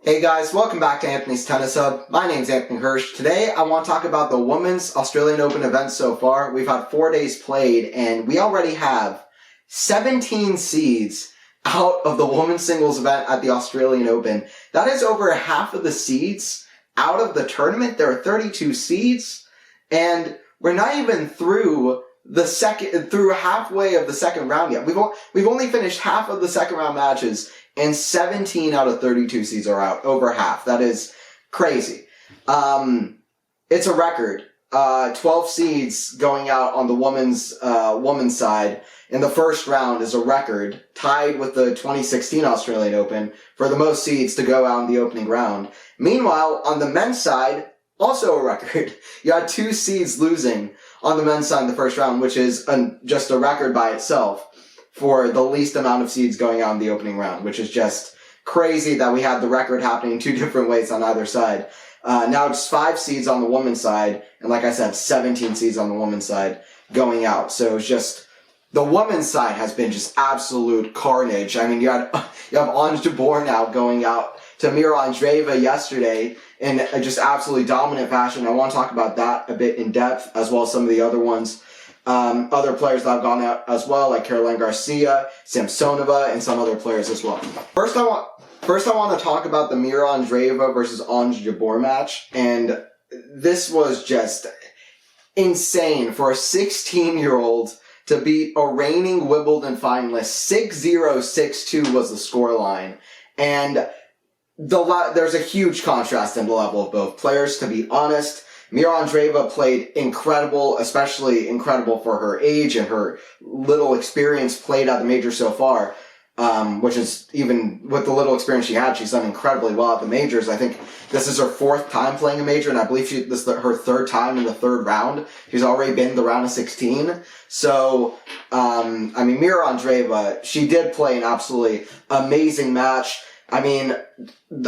Hey guys, welcome back to Anthony's Tennis Hub. My name's Anthony Hirsch. Today I want to talk about the Women's Australian Open events so far. We've had 4 days played and we already have 17 seeds out of the women's singles event at the Australian Open. That is over half of the seeds out of the tournament. There are 32 seeds and we're not even through halfway of the second round yet. We've only finished half of the second round matches and 17 out of 32 seeds are out, over half. That is crazy. It's a record. 12 seeds going out on the women's side in the first round is a record, tied with the 2016 Australian Open for the most seeds to go out in the opening round. Meanwhile, on the men's side, also a record. You had 2 seeds losing on the men's side in the first round, which is just a record by itself for the least amount of seeds going out in the opening round, which is just crazy that we had the record happening in 2 different ways on either side. Now it's 5 seeds on the women's side, and like I said, 17 seeds on the women's side going out. So it's just, the women's side has been just absolute carnage. I mean, you have Ons Jabeur now going out to Andreeva yesterday in just absolutely dominant fashion. I want to talk about that a bit in depth, as well as some of the other ones. Other players that have gone out as well, like Caroline Garcia, Samsonova, and some other players as well. First I want to talk about the Andreeva versus Ons Jabeur match, and this was just insane for a 16-year-old to beat a reigning Wimbledon finalist. 6-0, 6-2 was the scoreline, and there's a huge contrast in the level of both players, to be honest. Andreeva played incredible, especially incredible for her age and her little experience played at the major so far, which is, even with the little experience she had, she's done incredibly well at the majors. I think this is her 4th time playing a major, and I believe this is her 3rd time in the 3rd round. She's already been in the round of 16. So, Andreeva, she did play an absolutely amazing match. I mean,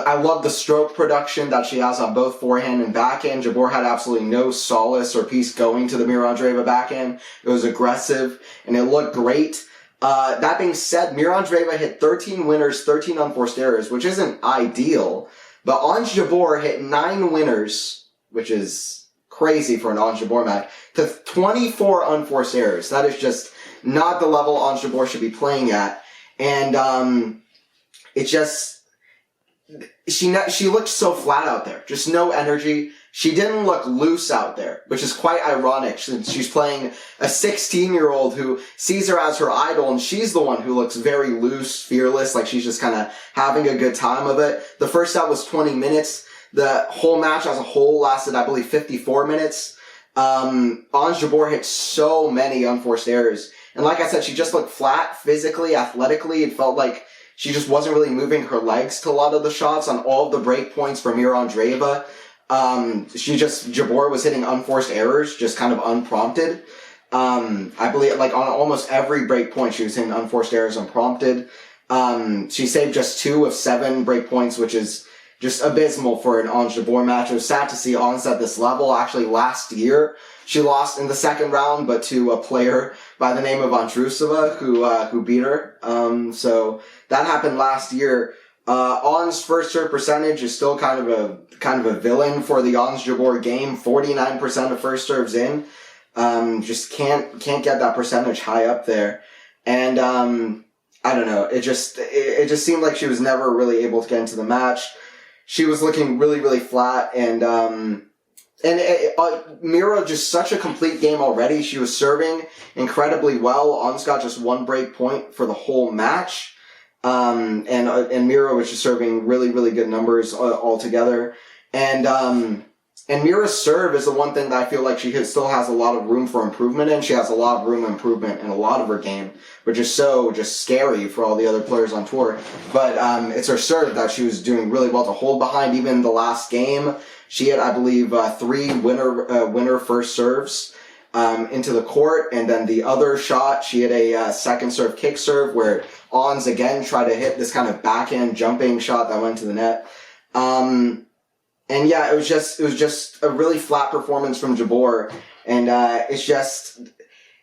I love the stroke production that she has on both forehand and backhand. Jabeur had absolutely no solace or piece going to the Andreeva backhand. It was aggressive, and it looked great. That being said, Andreeva hit 13 winners, 13 unforced errors, which isn't ideal. But Ons Jabeur hit 9 winners, which is crazy for an Ons Jabeur match, to 24 unforced errors. That is just not the level Ons Jabeur should be playing at. And, it's just, she looked so flat out there. Just no energy. She didn't look loose out there, which is quite ironic since she's playing a 16-year-old who sees her as her idol, and she's the one who looks very loose, fearless, like she's just kind of having a good time of it. The first set was 20 minutes. The whole match as a whole lasted, I believe, 54 minutes. Ons Jabeur hit so many unforced errors. And like I said, she just looked flat physically, athletically. It felt like she just wasn't really moving her legs to a lot of the shots on all of the break points for Andreeva. Jabeur was hitting unforced errors, just kind of unprompted. I believe, like, on almost every break point, she was hitting unforced errors unprompted. She saved just 2 of 7 break points, which is just abysmal for an Ons Jabeur match. It was sad to see Ons at this level. Actually, last year, she lost in the second round, but to a player by the name of Vondrousova, who beat her. So that happened last year. Ons' first serve percentage is still kind of a villain for the Ons Jabeur game. 49% of first serves in. Just can't get that percentage high up there. And I don't know. It just seemed like she was never really able to get into the match. She was looking really, really flat, and Mira, just such a complete game already. She was serving incredibly well. Ons got just 1 break point for the whole match. And Mira was just serving really, really good numbers altogether. And Mira's serve is the one thing that I feel like she still has a lot of room for improvement in. She has a lot of room for improvement in a lot of her game, which is so just scary for all the other players on tour. But it's her serve that she was doing really well to hold behind. Even the last game, she had, I believe, 3 winner first serves into the court, and then the other shot, she had a second serve kick serve where Ons again tried to hit this kind of backhand jumping shot that went to the net. And yeah, it was just a really flat performance from Jabeur, and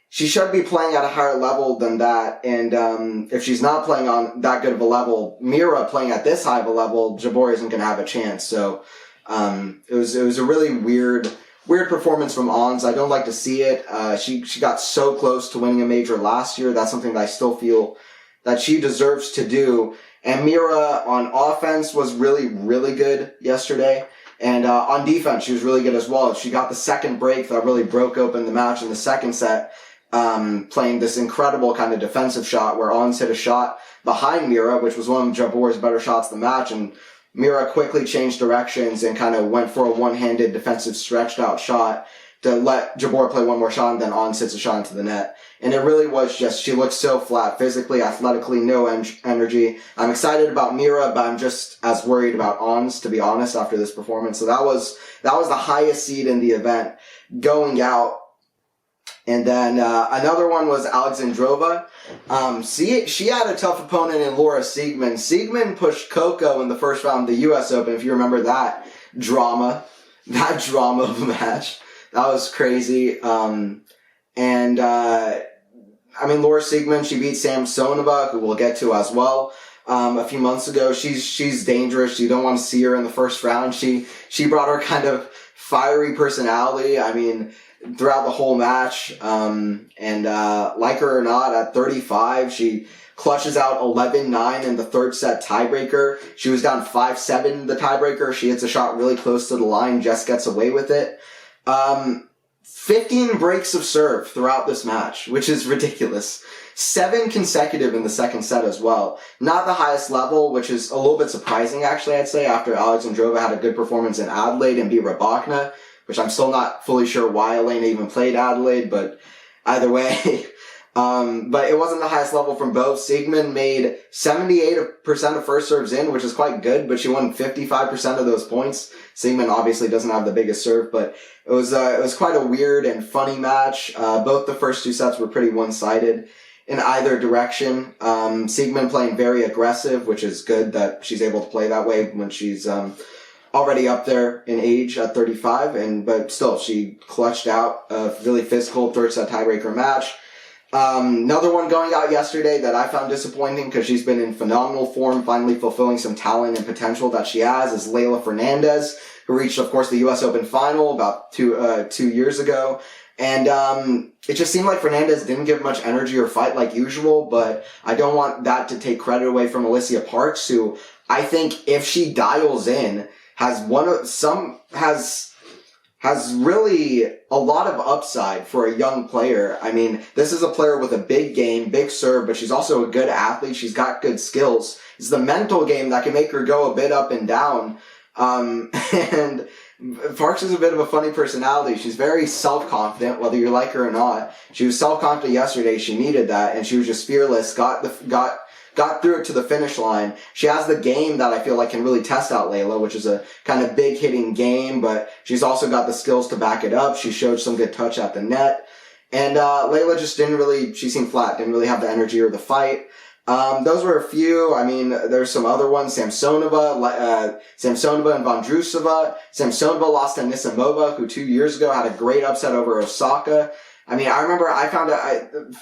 she should be playing at a higher level than that. And if she's not playing on that good of a level, Mira playing at this high of a level, Jabeur isn't going to have a chance. So it was a really weird performance from Ons. I don't like to see it. She got so close to winning a major last year. That's something that I still feel that she deserves to do. And Mira on offense was really, really good yesterday. And on defense, she was really good as well. She got the second break that really broke open the match in the second set, playing this incredible kind of defensive shot where Ons hit a shot behind Mira, which was one of Jabeur's better shots of the match. And Mira quickly changed directions and kind of went for a one-handed defensive stretched out shot to let Jabeur play one more shot, and then Ons hits a shot into the net. And it really was just, she looked so flat, physically, athletically, no energy. I'm excited about Mira, but I'm just as worried about Ons, to be honest, after this performance. So that was the highest seed in the event going out. And then another one was Alexandrova. She had a tough opponent in Laura Siegemund. Siegemund pushed Coco in the first round of the U.S. Open, if you remember that drama of a match. That was crazy. Laura Siegemund, she beat Samsonova, who we'll get to as well, a few months ago. She's dangerous. You don't want to see her in the first round. She brought her kind of fiery personality. I mean, throughout the whole match. Like her or not, at 35, she clutches out 11-9 in the third set tiebreaker. She was down 5-7 in the tiebreaker. She hits a shot really close to the line, just gets away with it. 15 breaks of serve throughout this match, which is ridiculous. 7 consecutive in the second set as well. Not the highest level, which is a little bit surprising, actually, I'd say, after Alexandrova had a good performance in Adelaide and beat Rybakina, which I'm still not fully sure why Elena even played Adelaide, but either way. But it wasn't the highest level from both. Siegemund made 78% of first serves in, which is quite good, but she won 55% of those points. Siegemund obviously doesn't have the biggest serve, but it was quite a weird and funny match. Both the first 2 sets were pretty one-sided in either direction. Siegemund playing very aggressive, which is good that she's able to play that way when she's already up there in age at 35, but still, she clutched out a really physical third set tiebreaker match. Another one going out yesterday that I found disappointing because she's been in phenomenal form, finally fulfilling some talent and potential that she has, is Fernandez, who reached, of course, the U.S. Open final about two years ago. And it just seemed like Fernandez didn't give much energy or fight like usual, but I don't want that to take credit away from Alicia Parks, who I think if she dials in, has really a lot of upside for a young player. I mean, this is a player with a big game, big serve, but she's also a good athlete. She's got good skills. It's the mental game that can make her go a bit up and down. And Parks is a bit of a funny personality. She's very self-confident, whether you like her or not. She was self-confident yesterday. She needed that, and she was just fearless, got through it to the finish line. She has the game that I feel like can really test out Layla, which is a kind of big hitting game, but she's also got the skills to back it up. She showed some good touch at the net. And Layla just she seemed flat, didn't really have the energy or the fight. Those were a few. I mean, there's some other ones. Samsonova and Vondrousova. Samsonova lost to Anisimova, who 2 years ago had a great upset over Osaka. I mean, I remember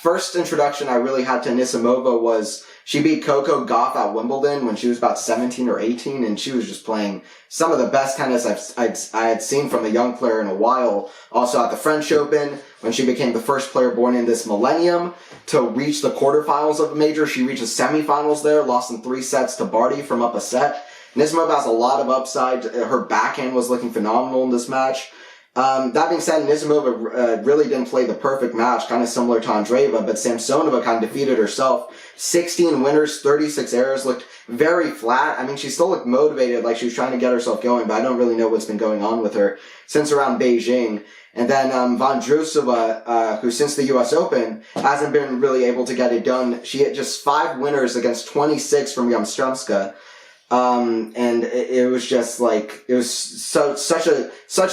first introduction I really had to Anisimova was she beat Coco Gauff at Wimbledon when she was about 17 or 18, and she was just playing some of the best tennis I had seen from a young player in a while. Also at the French Open, when she became the first player born in this millennium to reach the quarterfinals of a major. She reached the semifinals there, lost in 3 sets to Barty from up a set. Anisimova has a lot of upside. Her backhand was looking phenomenal in this match. That being said, Anisimova really didn't play the perfect match, kind of similar to Andreeva, but Samsonova kind of defeated herself. 16 winners, 36 errors, looked very flat. I mean, she still looked motivated, like she was trying to get herself going, but I don't really know what's been going on with her since around Beijing. And then Vondrousova, who since the U.S. Open hasn't been really able to get it done. She had just 5 winners against 26 from Yamstremska. And it was just like, it was such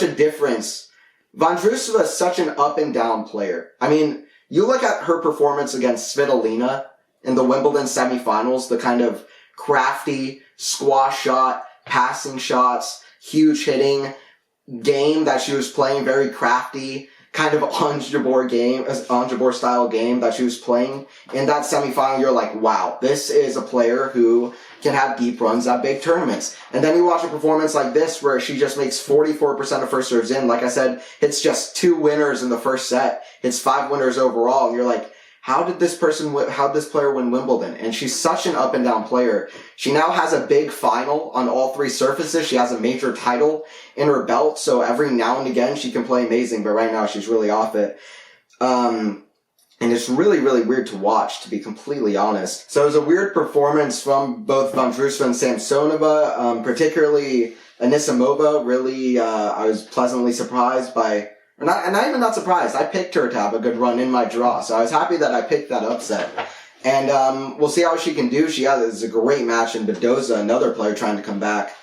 a difference. Vondrousova is such an up and down player. I mean, you look at her performance against Svitolina in the Wimbledon semifinals, the kind of crafty squash shot, passing shots, huge hitting game that she was playing, very crafty, kind of on Jabeur style game that she was playing in that semifinal, you're like, wow, this is a player who can have deep runs at big tournaments. And then you watch a performance like this where she just makes 44% of first serves in. Like I said, it's just 2 winners in the first set. It's 5 winners overall. And you're like, how did this player win Wimbledon? And she's such an up and down player. She now has a big final on all 3 surfaces. She has a major title in her belt. So every now and again she can play amazing, but right now she's really off it. And it's really, really weird to watch, to be completely honest. So it was a weird performance from both Vondrousova and Samsonova, particularly Anisimova. Really, I was pleasantly surprised by, not even not surprised. I picked her to have a good run in my draw, so I was happy that I picked that upset. And we'll see how she can do. She has a great match in Badoza, another player trying to come back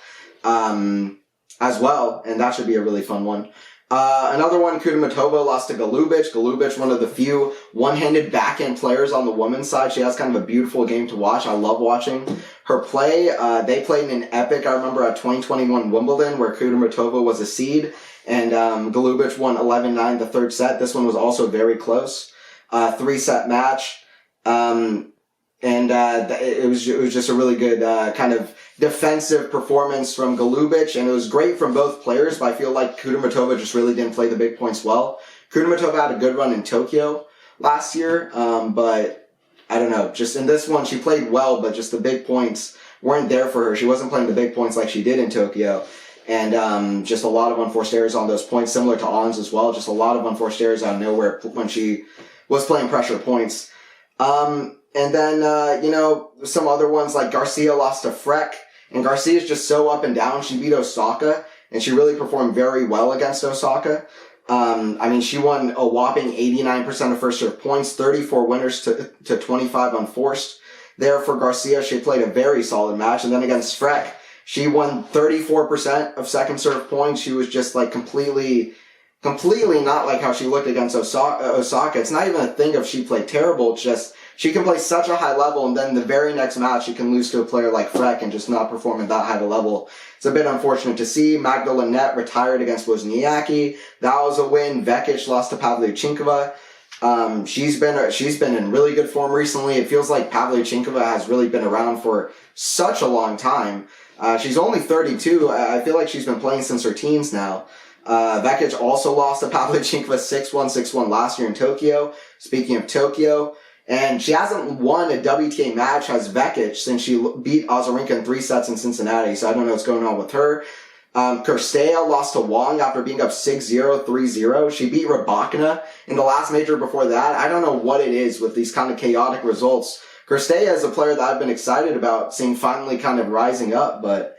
as well, and that should be a really fun one. Another one, Kudermetova lost to Golubic. Golubic, one of the few one-handed backhand players on the women's side. She has kind of a beautiful game to watch. I love watching her play. They played in an epic, I remember, at 2021 Wimbledon, where Kudermetova was a seed, and Golubic won 11-9 the third set. This one was also very close. 3-set match. It was just a really good kind of defensive performance from Golubic, and it was great from both players, but I feel like Kudermetova just really didn't play the big points well. Kudermetova had a good run in Tokyo last year, but I don't know, just in this one she played well, but just the big points weren't there for her. She wasn't playing the big points like she did in Tokyo, and just a lot of unforced errors on those points, similar to Ons as well, just a lot of unforced errors out of nowhere when she was playing pressure points. And then, some other ones like Garcia lost to Freck, and Garcia's just so up and down. She beat Osaka, and she really performed very well against Osaka. She won a whopping 89% of first serve points, 34 winners to 25 unforced. There for Garcia, she played a very solid match, and then against Freck, she won 34% of second serve points. She was just like completely not like how she looked against Osaka. It's not even a thing if she played terrible, it's just she can play such a high level, and then the very next match she can lose to a player like Freck and just not perform at that high of a level. It's a bit unfortunate to see. Magda Linette retired against Wozniacki. That was a win. Vekic lost to Pavlyuchenkova. She's been in really good form recently. It feels like Pavlyuchenkova has really been around for such a long time. She's only 32. I feel like she's been playing since her teens now. Vekic also lost to Pavlyuchenkova 6-1, 6-1 last year in Tokyo. Speaking of Tokyo, and she hasn't won a WTA match as Vekic since she beat Azarenka in 3 sets in Cincinnati, so I don't know what's going on with her. Cirstea lost to Wang after being up 6-0, 3-0. She beat Rybakina in the last major before that. I don't know what it is with these kind of chaotic results. Cirstea is a player that I've been excited about seeing finally kind of rising up, but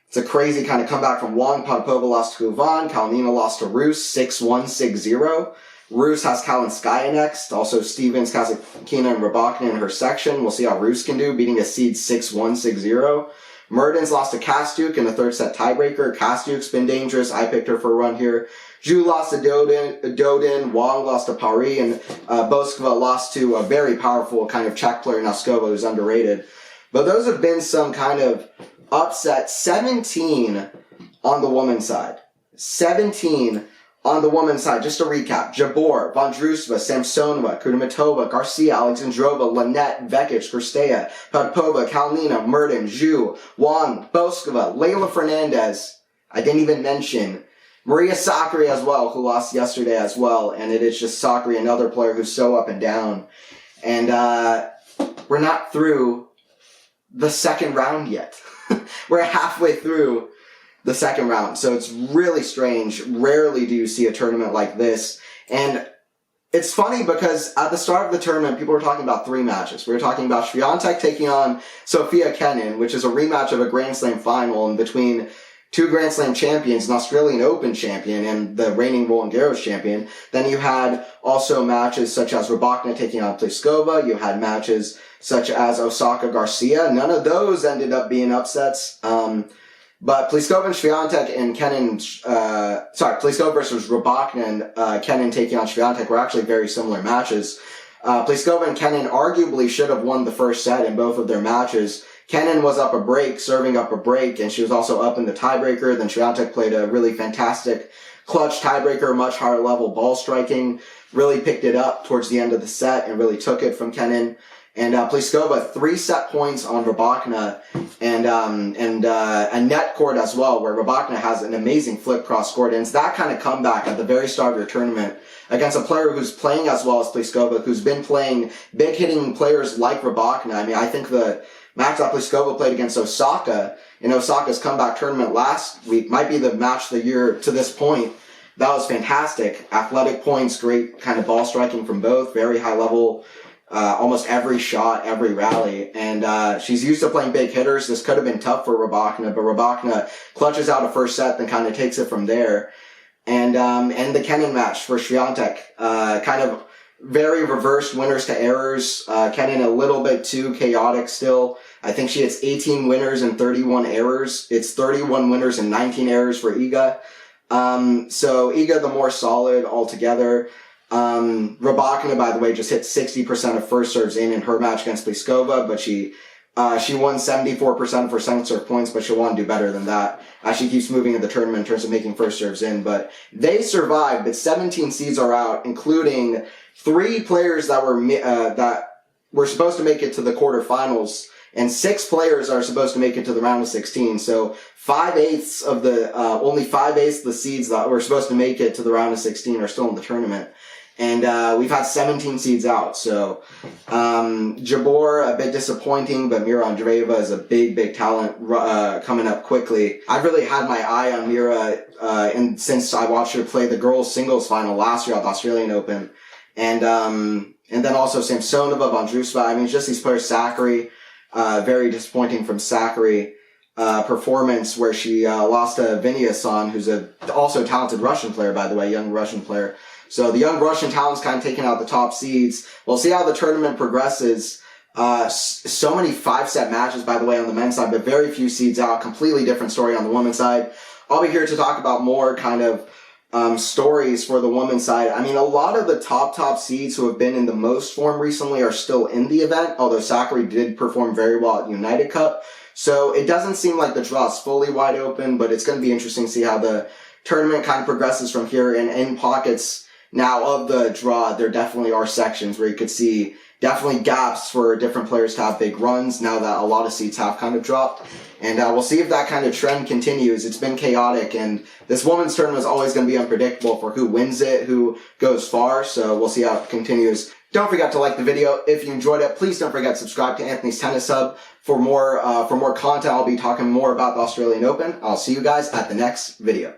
it's a crazy kind of comeback from Wang. Potapova lost to Kuvan. Kalinina lost to Rus 6-1, 6-0. Rus has Kalinskaya next. Also, Stevens, Kasatkina, and Rybakina in her section. We'll see how Rus can do, beating a seed 6-1, 6-0. Mertens lost to Kastuk in the third set tiebreaker. Kastuk's been dangerous. I picked her for a run here. Zhu lost to Dodin. Wang lost to Paris. And Boskova lost to a very powerful kind of Czech player, Noskova, who's underrated. But those have been some kind of upset. 17 on the women's side. 17 on the women's side. Just to recap: Jabeur, Vondrousova, Samsonova, Kudermetova, Garcia, Alexandrova, Linette, Vekic, Cirstea, Potapova, Kalinina, Mertens, Zhu, Wang, Boskova, Leylah Fernandez. I didn't even mention Maria Sakkari as well, who lost yesterday as well. And it is just Sakkari, another player who's so up and down. And we're not through the second round yet. We're halfway through the second round. So it's really strange. Rarely do you see a tournament like this. And it's funny because at the start of the tournament, people were talking about 3 matches. We were talking about Swiatek taking on Sofia Kenin, which is a rematch of a Grand Slam final in between 2 Grand Slam champions, an Australian Open champion and the reigning Roland Garros champion. Then you had also matches such as Rybakina taking on Pliskova. You had matches such as Osaka Garcia. None of those ended up being upsets. But Pliskova and Swiatek and Kenin, Pliskova versus Rybakina and Kenin taking on Swiatek were actually very similar matches. Pliskova and Kenin arguably should have won the first set in both of their matches. Kenin was up a break, serving up a break, and she was also up in the tiebreaker. Then Swiatek played a really fantastic clutch tiebreaker, much higher level ball striking, really picked it up towards the end of the set and really took it from Kenin. And Pliskova 3 set points on Rybakina and a net court as well, where Rybakina has an amazing flip cross court. And it's that kind of comeback at the very start of your tournament against a player who's playing as well as Pliskova, who's been playing big hitting players like Rybakina. I mean, I think the match that Pliskova played against Osaka in Osaka's comeback tournament last week might be the match of the year to this point. That was fantastic. Athletic points, great kind of ball striking from both, very high level. Almost every shot, every rally. And she's used to playing big hitters. This could have been tough for Rybakina, but Rybakina clutches out a first set, then kind of takes it from there. And the Kenin match for Swiatek, kind of very reversed winners to errors. Kenin a little bit too chaotic still. I think she hits 18 winners and 31 errors. It's 31 winners and 19 errors for Iga. So Iga the more solid altogether. Rybakina, by the way, just hit 60% of first serves in her match against Pliskova, but she won 74% of her second serve points, but she'll want to do better than that as she keeps moving in the tournament in terms of making first serves in. But they survived, but 17 seeds are out, including 3 players that were supposed to make it to the quarterfinals, and 6 players are supposed to make it to the round of 16. So only 5/8 of the seeds that were supposed to make it to the round of 16 are still in the tournament. And we've had 17 seeds out. So Jabeur, a bit disappointing, but Mira Andreeva is a big talent coming up quickly. I've really had my eye on Mira since I watched her play the girls' singles final last year at the Australian Open. And then also Samsonova, Vondrousova. I mean, just these players. Sakkari, very disappointing from Sakkari. Performance where she lost to Viniasan, who's also a talented Russian player, by the way, young Russian player. So the young Russian talent's kind of taking out the top seeds. We'll see how the tournament progresses. So many 5-set matches, by the way, on the men's side, but very few seeds out. Completely different story on the women's side. I'll be here to talk about more kind of stories for the women's side. I mean, a lot of the top seeds who have been in the most form recently are still in the event, although Sakkari did perform very well at United Cup. So it doesn't seem like the draw is fully wide open, but it's going to be interesting to see how the tournament kind of progresses from here. And in pockets now of the draw, there definitely are sections where you could see definitely gaps for different players to have big runs now that a lot of seeds have kind of dropped. And we'll see if that kind of trend continues. It's been chaotic, and this women's tournament is always going to be unpredictable for who wins it, who goes far. So we'll see how it continues. Don't forget to like the video if you enjoyed it. Please don't forget to subscribe to Anthony's Tennis Hub for more content. I'll be talking more about the Australian Open. I'll see you guys at the next video.